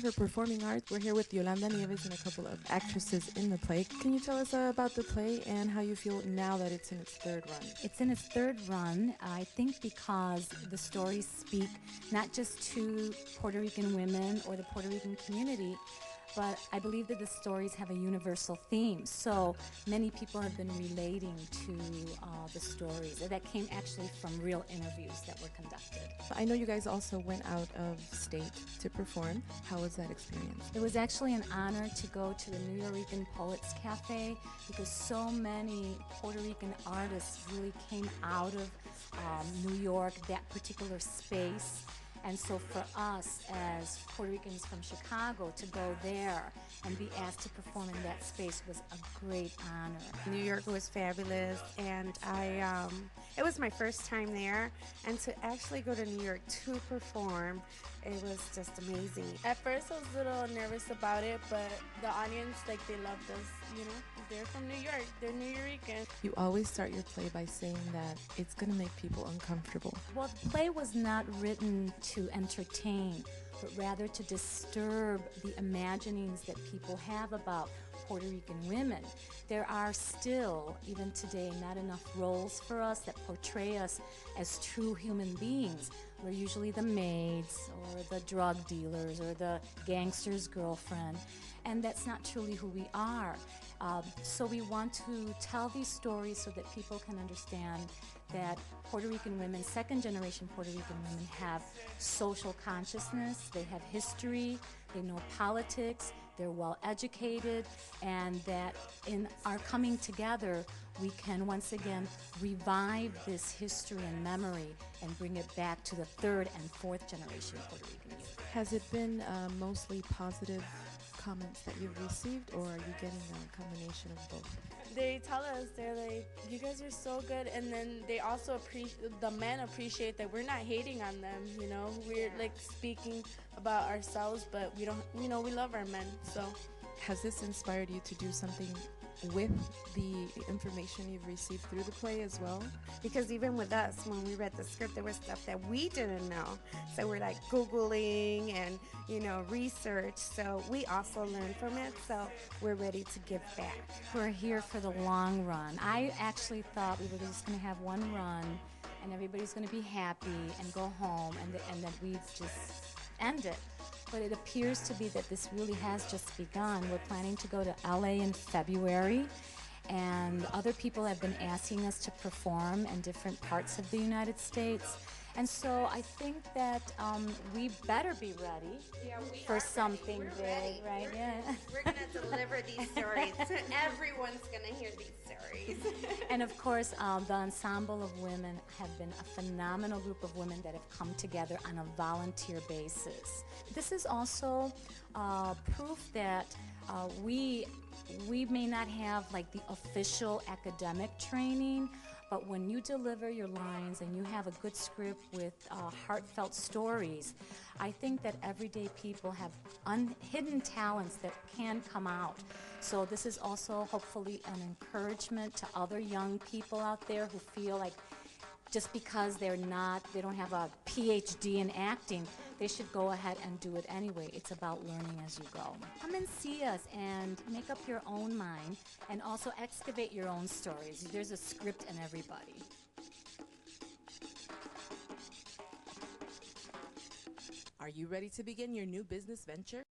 For performing arts, we're here with Yolanda Nieves and a couple of actresses in the play. Can you tell us about the play and how you feel now that it's in its third run? It's in its third run, I think, because the stories speak not just to Puerto Rican women or the Puerto Rican community, but I believe that the stories have a universal theme. So many people have been relating to the stories that came actually from real interviews that were conducted. I know you guys also went out of state to perform. How was that experience? It was actually an honor to go to the New York Poets Cafe because so many Puerto Rican artists really came out of New York, that particular space. And so for us as Puerto Ricans from Chicago to go there and be asked to perform in that space was a great honor. New York was fabulous, and it was my first time there, and to actually go to New York to perform, it was just amazing. At first I was a little nervous about it, but the audience, they loved us, They're from New York, they're New Yorkers. You always start your play by saying that it's going to make people uncomfortable. Well, the play was not written to entertain, but rather to disturb the imaginings that people have about Puerto Rican women. There are still, even today, not enough roles for us that portray us as true human beings. We're usually the maids or the drug dealers or the gangster's girlfriend, and that's not truly who we are. So we want to tell these stories so that people can understand that Puerto Rican women, second generation Puerto Rican women, have social consciousness, they have history, they know politics, they're well educated, and that in our coming together, we can once again revive this history and memory and bring it back to the third and fourth generation Puerto Rican youth. Has it been mostly positive comments that you've received, or are you getting a combination of both? They tell us, they're like, you guys are so good, and then they also the men appreciate that we're not hating on them, we're speaking about ourselves, but we don't, we love our men. So has this inspired you to do something with the information you've received through the play as well? Because even with us, when we read the script, there was stuff that we didn't know. So we're Googling and, research. So we also learned from it. So we're ready to give back. We're here for the long run. I actually thought we were just going to have one run and everybody's going to be happy and go home and that we'd just end it. But it appears to be that this really has just begun. We're planning to go to LA in February, and other people have been asking us to perform in different parts of the United States. And so I think that we better be ready for something big, right? We're going to deliver these stories. Everyone's going to hear these stories. And of course, the Ensemble of women have been a phenomenal group of women that have come together on a volunteer basis. This is also proof that we may not have the official academic training, but when you deliver your lines and you have a good script with heartfelt stories, I think that everyday people have hidden talents that can come out. So this is also hopefully an encouragement to other young people out there who feel like just because they don't have a PhD in acting, they should go ahead and do it anyway. It's about learning as you go. Come and see us and make up your own mind and also excavate your own stories. There's a script in everybody. Are you ready to begin your new business venture?